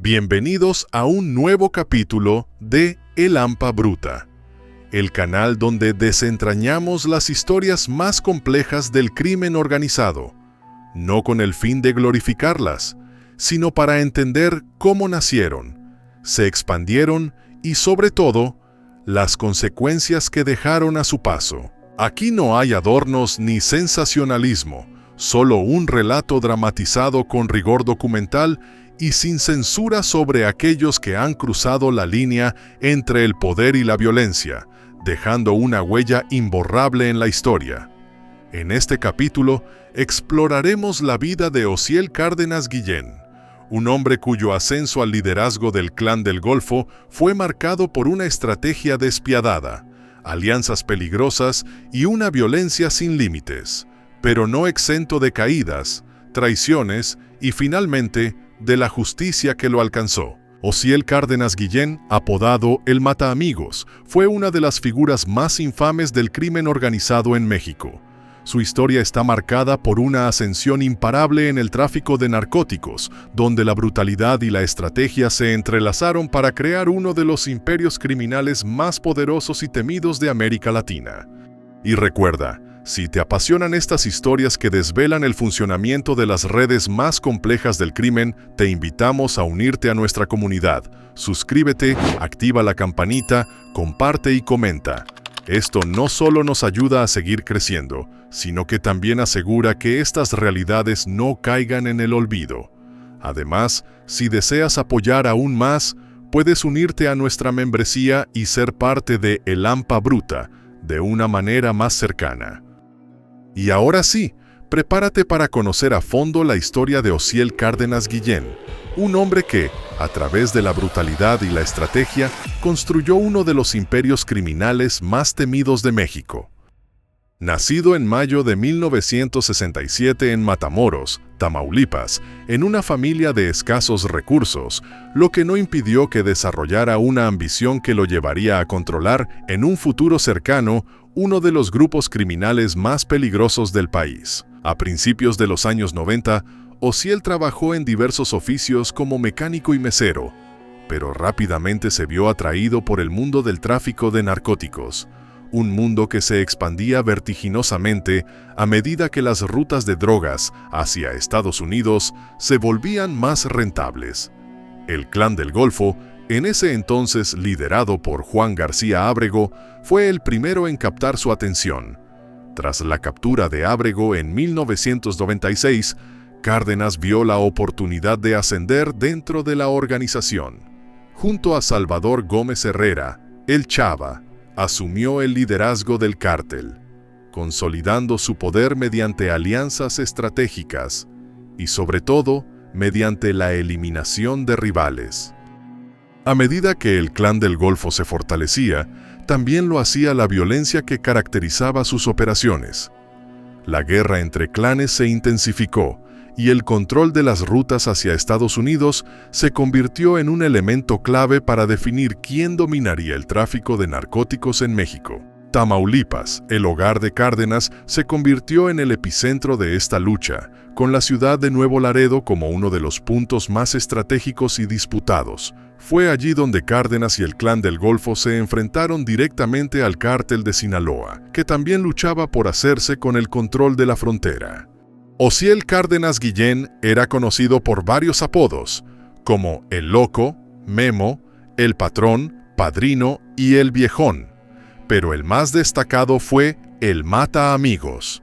Bienvenidos a un nuevo capítulo de El Hampa Bruta, el canal donde desentrañamos las historias más complejas del crimen organizado, no con el fin de glorificarlas, sino para entender cómo nacieron, se expandieron y, sobre todo, las consecuencias que dejaron a su paso. Aquí no hay adornos ni sensacionalismo, solo un relato dramatizado con rigor documental y sin censura sobre aquellos que han cruzado la línea entre el poder y la violencia, dejando una huella imborrable en la historia. En este capítulo exploraremos la vida de Osiel Cárdenas Guillén, un hombre cuyo ascenso al liderazgo del Clan del Golfo fue marcado por una estrategia despiadada, alianzas peligrosas y una violencia sin límites, pero no exento de caídas, traiciones y, finalmente, de la justicia que lo alcanzó. Osiel Cárdenas Guillén, apodado El Mataamigos, fue una de las figuras más infames del crimen organizado en México. Su historia está marcada por una ascensión imparable en el tráfico de narcóticos, donde la brutalidad y la estrategia se entrelazaron para crear uno de los imperios criminales más poderosos y temidos de América Latina. Y recuerda, si te apasionan estas historias que desvelan el funcionamiento de las redes más complejas del crimen, te invitamos a unirte a nuestra comunidad. Suscríbete, activa la campanita, comparte y comenta. Esto no solo nos ayuda a seguir creciendo, sino que también asegura que estas realidades no caigan en el olvido. Además, si deseas apoyar aún más, puedes unirte a nuestra membresía y ser parte de El Hampa Bruta de una manera más cercana. Y ahora sí, prepárate para conocer a fondo la historia de Osiel Cárdenas Guillén, un hombre que, a través de la brutalidad y la estrategia, construyó uno de los imperios criminales más temidos de México. Nacido en mayo de 1967 en Matamoros, Tamaulipas, en una familia de escasos recursos, lo que no impidió que desarrollara una ambición que lo llevaría a controlar, en un futuro cercano, uno de los grupos criminales más peligrosos del país. A principios de los años 90, Osiel trabajó en diversos oficios como mecánico y mesero, pero rápidamente se vio atraído por el mundo del tráfico de narcóticos, un mundo que se expandía vertiginosamente a medida que las rutas de drogas hacia Estados Unidos se volvían más rentables. El Clan del Golfo, en ese entonces liderado por Juan García Ábrego, fue el primero en captar su atención. Tras la captura de Ábrego en 1996, Cárdenas vio la oportunidad de ascender dentro de la organización. Junto a Salvador Gómez Herrera, el Chava, asumió el liderazgo del cártel, consolidando su poder mediante alianzas estratégicas y, sobre todo, mediante la eliminación de rivales. A medida que el Clan del Golfo se fortalecía, también lo hacía la violencia que caracterizaba sus operaciones. La guerra entre clanes se intensificó y el control de las rutas hacia Estados Unidos se convirtió en un elemento clave para definir quién dominaría el tráfico de narcóticos en México. Tamaulipas, el hogar de Cárdenas, se convirtió en el epicentro de esta lucha, con la ciudad de Nuevo Laredo como uno de los puntos más estratégicos y disputados. Fue allí donde Cárdenas y el Clan del Golfo se enfrentaron directamente al Cártel de Sinaloa, que también luchaba por hacerse con el control de la frontera. Osiel Cárdenas Guillén era conocido por varios apodos, como El Loco, Memo, El Patrón, Padrino y El Viejón, pero el más destacado fue El Mataamigos.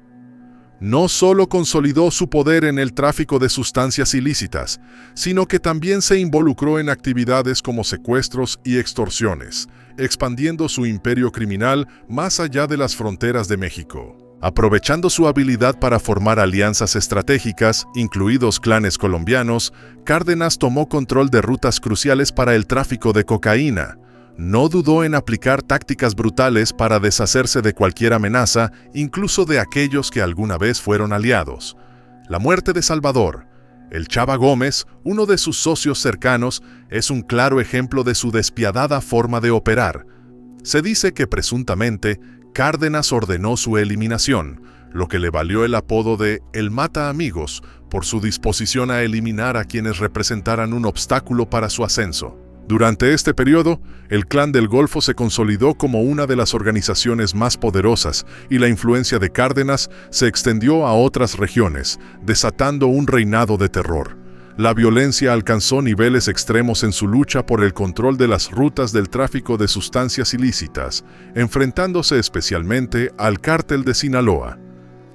No solo consolidó su poder en el tráfico de sustancias ilícitas, sino que también se involucró en actividades como secuestros y extorsiones, expandiendo su imperio criminal más allá de las fronteras de México. Aprovechando su habilidad para formar alianzas estratégicas, incluidos clanes colombianos, Cárdenas tomó control de rutas cruciales para el tráfico de cocaína. No dudó en aplicar tácticas brutales para deshacerse de cualquier amenaza, incluso de aquellos que alguna vez fueron aliados. La muerte de Salvador, el Chava Gómez, uno de sus socios cercanos, es un claro ejemplo de su despiadada forma de operar. Se dice que presuntamente Cárdenas ordenó su eliminación, lo que le valió el apodo de El Mata Amigos por su disposición a eliminar a quienes representaran un obstáculo para su ascenso. Durante este periodo, el Clan del Golfo se consolidó como una de las organizaciones más poderosas y la influencia de Cárdenas se extendió a otras regiones, desatando un reinado de terror. La violencia alcanzó niveles extremos en su lucha por el control de las rutas del tráfico de sustancias ilícitas, enfrentándose especialmente al Cártel de Sinaloa.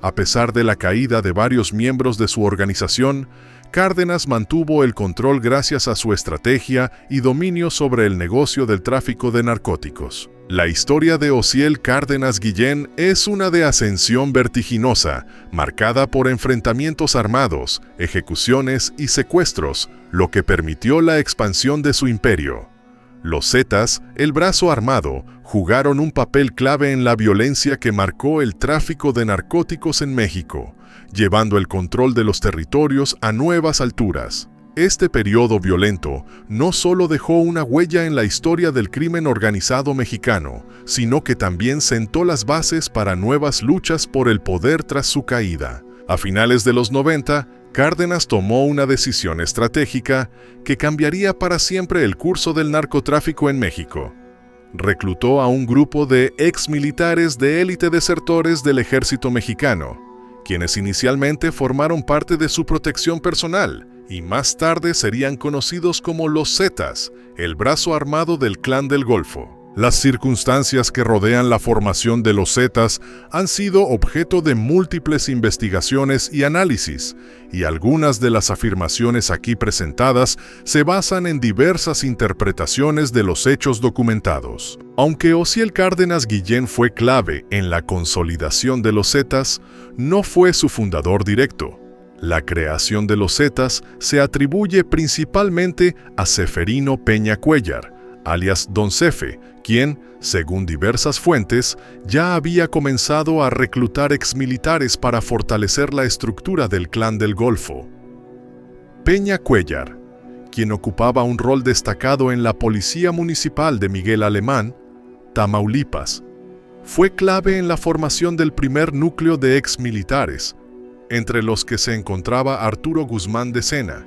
A pesar de la caída de varios miembros de su organización, Cárdenas mantuvo el control gracias a su estrategia y dominio sobre el negocio del tráfico de narcóticos. La historia de Osiel Cárdenas Guillén es una de ascensión vertiginosa, marcada por enfrentamientos armados, ejecuciones y secuestros, lo que permitió la expansión de su imperio. Los Zetas, el brazo armado, jugaron un papel clave en la violencia que marcó el tráfico de narcóticos en México, llevando el control de los territorios a nuevas alturas. Este periodo violento no solo dejó una huella en la historia del crimen organizado mexicano, sino que también sentó las bases para nuevas luchas por el poder tras su caída. A finales de los 90, Cárdenas tomó una decisión estratégica que cambiaría para siempre el curso del narcotráfico en México. Reclutó a un grupo de exmilitares de élite desertores del ejército mexicano, quienes inicialmente formaron parte de su protección personal y más tarde serían conocidos como los Zetas, el brazo armado del Clan del Golfo. Las circunstancias que rodean la formación de los Zetas han sido objeto de múltiples investigaciones y análisis, y algunas de las afirmaciones aquí presentadas se basan en diversas interpretaciones de los hechos documentados. Aunque Osiel Cárdenas Guillén fue clave en la consolidación de los Zetas, no fue su fundador directo. La creación de los Zetas se atribuye principalmente a Ceferino Peña Cuéllar, alias Don Cefe, quien, según diversas fuentes, ya había comenzado a reclutar exmilitares para fortalecer la estructura del Clan del Golfo. Peña Cuéllar, quien ocupaba un rol destacado en la Policía Municipal de Miguel Alemán, Tamaulipas, fue clave en la formación del primer núcleo de exmilitares, entre los que se encontraba Arturo Guzmán de Sena,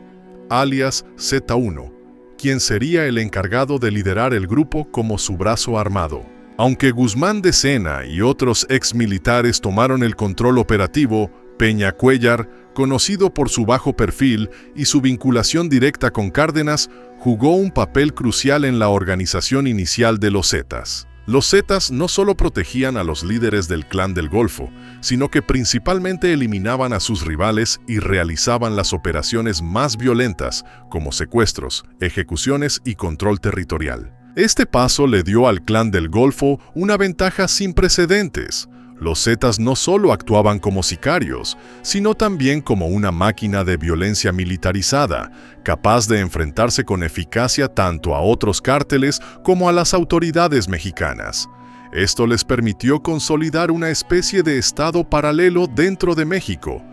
alias Z1, quien sería el encargado de liderar el grupo como su brazo armado. Aunque Guzmán de Sena y otros exmilitares tomaron el control operativo, Peña Cuéllar, conocido por su bajo perfil y su vinculación directa con Cárdenas, jugó un papel crucial en la organización inicial de los Zetas. Los Zetas no solo protegían a los líderes del Clan del Golfo, sino que principalmente eliminaban a sus rivales y realizaban las operaciones más violentas, como secuestros, ejecuciones y control territorial. Este paso le dio al Clan del Golfo una ventaja sin precedentes. Los Zetas no solo actuaban como sicarios, sino también como una máquina de violencia militarizada, capaz de enfrentarse con eficacia tanto a otros cárteles como a las autoridades mexicanas. Esto les permitió consolidar una especie de estado paralelo dentro de México,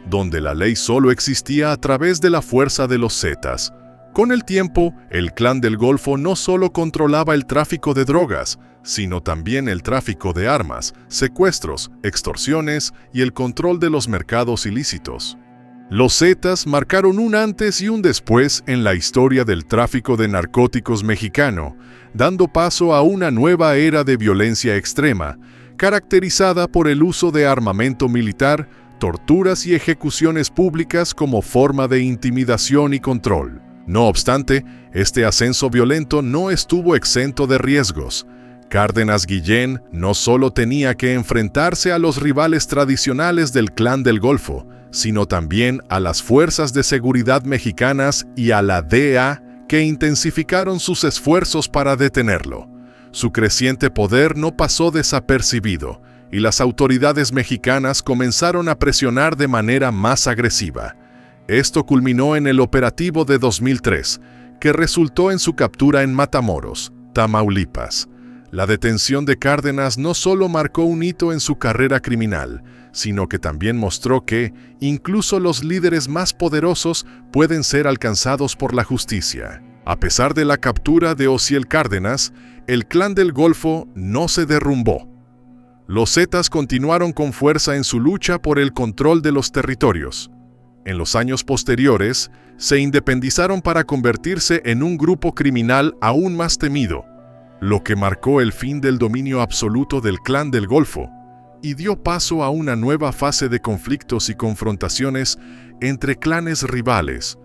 donde la ley solo existía a través de la fuerza de los Zetas. Con el tiempo, el Clan del Golfo no solo controlaba el tráfico de drogas, sino también el tráfico de armas, secuestros, extorsiones y el control de los mercados ilícitos. Los Zetas marcaron un antes y un después en la historia del tráfico de narcóticos mexicano, dando paso a una nueva era de violencia extrema, caracterizada por el uso de armamento militar, torturas y ejecuciones públicas como forma de intimidación y control. No obstante, este ascenso violento no estuvo exento de riesgos. Cárdenas Guillén no solo tenía que enfrentarse a los rivales tradicionales del Clan del Golfo, sino también a las fuerzas de seguridad mexicanas y a la DEA, que intensificaron sus esfuerzos para detenerlo. Su creciente poder no pasó desapercibido, y las autoridades mexicanas comenzaron a presionar de manera más agresiva. Esto culminó en el operativo de 2003, que resultó en su captura en Matamoros, Tamaulipas. La detención de Cárdenas no solo marcó un hito en su carrera criminal, sino que también mostró que, incluso los líderes más poderosos pueden ser alcanzados por la justicia. A pesar de la captura de Osiel Cárdenas, el Clan del Golfo no se derrumbó. Los zetas continuaron con fuerza en su lucha por el control de los territorios. En los años posteriores, se independizaron para convertirse en un grupo criminal aún más temido, lo que marcó el fin del dominio absoluto del Clan del Golfo y dio paso a una nueva fase de conflictos y confrontaciones entre clanes rivales,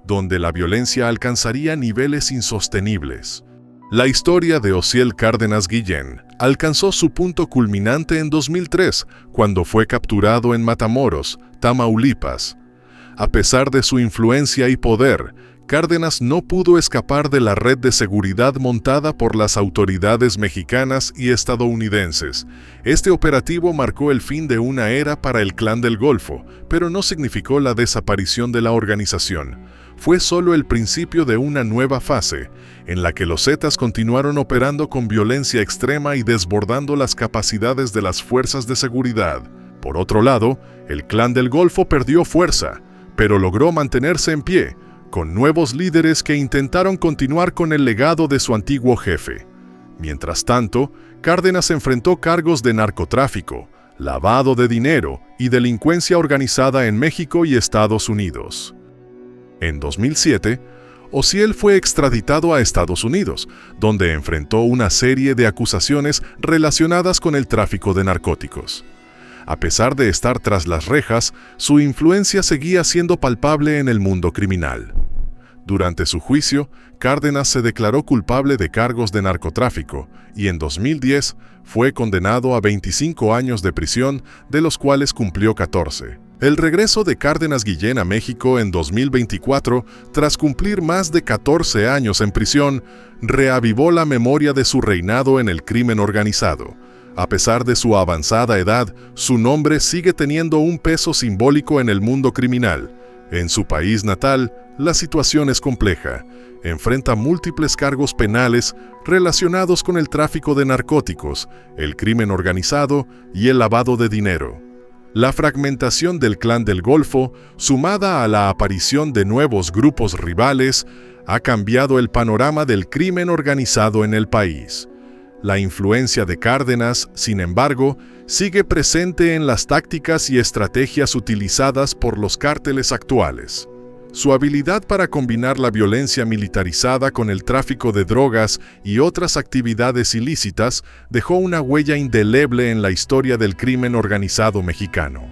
donde la violencia alcanzaría niveles insostenibles. La historia de Osiel Cárdenas Guillén alcanzó su punto culminante en 2003, cuando fue capturado en Matamoros, Tamaulipas. A pesar de su influencia y poder, Cárdenas no pudo escapar de la red de seguridad montada por las autoridades mexicanas y estadounidenses. Este operativo marcó el fin de una era para el Clan del Golfo, pero no significó la desaparición de la organización. Fue solo el principio de una nueva fase, en la que los zetas continuaron operando con violencia extrema y desbordando las capacidades de las fuerzas de seguridad. Por otro lado, el Clan del Golfo perdió fuerza, pero logró mantenerse en pie, con nuevos líderes que intentaron continuar con el legado de su antiguo jefe. Mientras tanto, Cárdenas enfrentó cargos de narcotráfico, lavado de dinero y delincuencia organizada en México y Estados Unidos. En 2007, Osiel fue extraditado a Estados Unidos, donde enfrentó una serie de acusaciones relacionadas con el tráfico de narcóticos. A pesar de estar tras las rejas, su influencia seguía siendo palpable en el mundo criminal. Durante su juicio, Cárdenas se declaró culpable de cargos de narcotráfico y en 2010 fue condenado a 25 años de prisión, de los cuales cumplió 14. El regreso de Cárdenas Guillén a México en 2024, tras cumplir más de 14 años en prisión, reavivó la memoria de su reinado en el crimen organizado. A pesar de su avanzada edad, su nombre sigue teniendo un peso simbólico en el mundo criminal. En su país natal, la situación es compleja. Enfrenta múltiples cargos penales relacionados con el tráfico de narcóticos, el crimen organizado y el lavado de dinero. La fragmentación del Clan del Golfo, sumada a la aparición de nuevos grupos rivales, ha cambiado el panorama del crimen organizado en el país. La influencia de Cárdenas, sin embargo, sigue presente en las tácticas y estrategias utilizadas por los cárteles actuales. Su habilidad para combinar la violencia militarizada con el tráfico de drogas y otras actividades ilícitas dejó una huella indeleble en la historia del crimen organizado mexicano.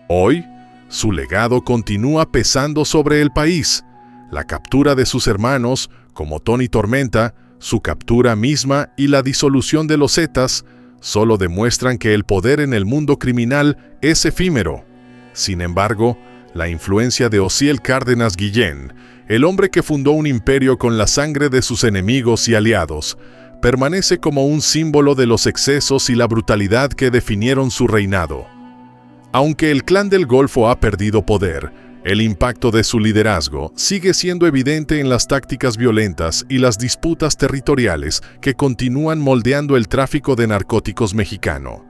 Hoy, su legado continúa pesando sobre el país. La captura de sus hermanos, como Tony Tormenta, su captura misma y la disolución de los zetas solo demuestran que el poder en el mundo criminal es efímero. Sin embargo, la influencia de Osiel Cárdenas Guillén, el hombre que fundó un imperio con la sangre de sus enemigos y aliados, permanece como un símbolo de los excesos y la brutalidad que definieron su reinado. Aunque el Clan del Golfo ha perdido poder, el impacto de su liderazgo sigue siendo evidente en las tácticas violentas y las disputas territoriales que continúan moldeando el tráfico de narcóticos mexicano.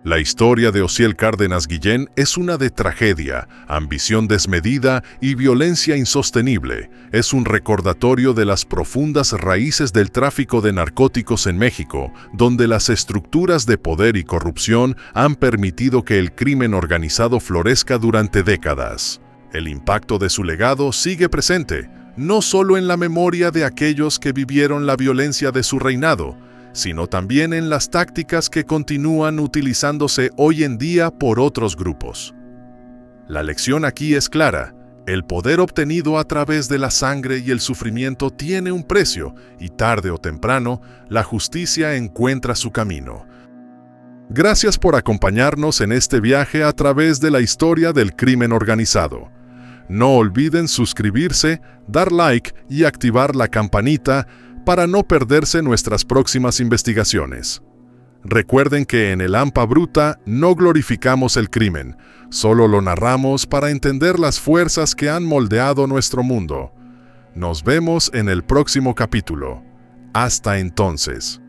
La historia de Osiel Cárdenas Guillén es una de tragedia, ambición desmedida y violencia insostenible. Es un recordatorio de las profundas raíces del tráfico de narcóticos en México, donde las estructuras de poder y corrupción han permitido que el crimen organizado florezca durante décadas. El impacto de su legado sigue presente, no solo en la memoria de aquellos que vivieron la violencia de su reinado, sino también en las tácticas que continúan utilizándose hoy en día por otros grupos. La lección aquí es clara: el poder obtenido a través de la sangre y el sufrimiento tiene un precio, y tarde o temprano, la justicia encuentra su camino. Gracias por acompañarnos en este viaje a través de la historia del crimen organizado. No olviden suscribirse, dar like y activar la campanita para no perderse nuestras próximas investigaciones. Recuerden que en El Hampa Bruta no glorificamos el crimen, solo lo narramos para entender las fuerzas que han moldeado nuestro mundo. Nos vemos en el próximo capítulo. Hasta entonces.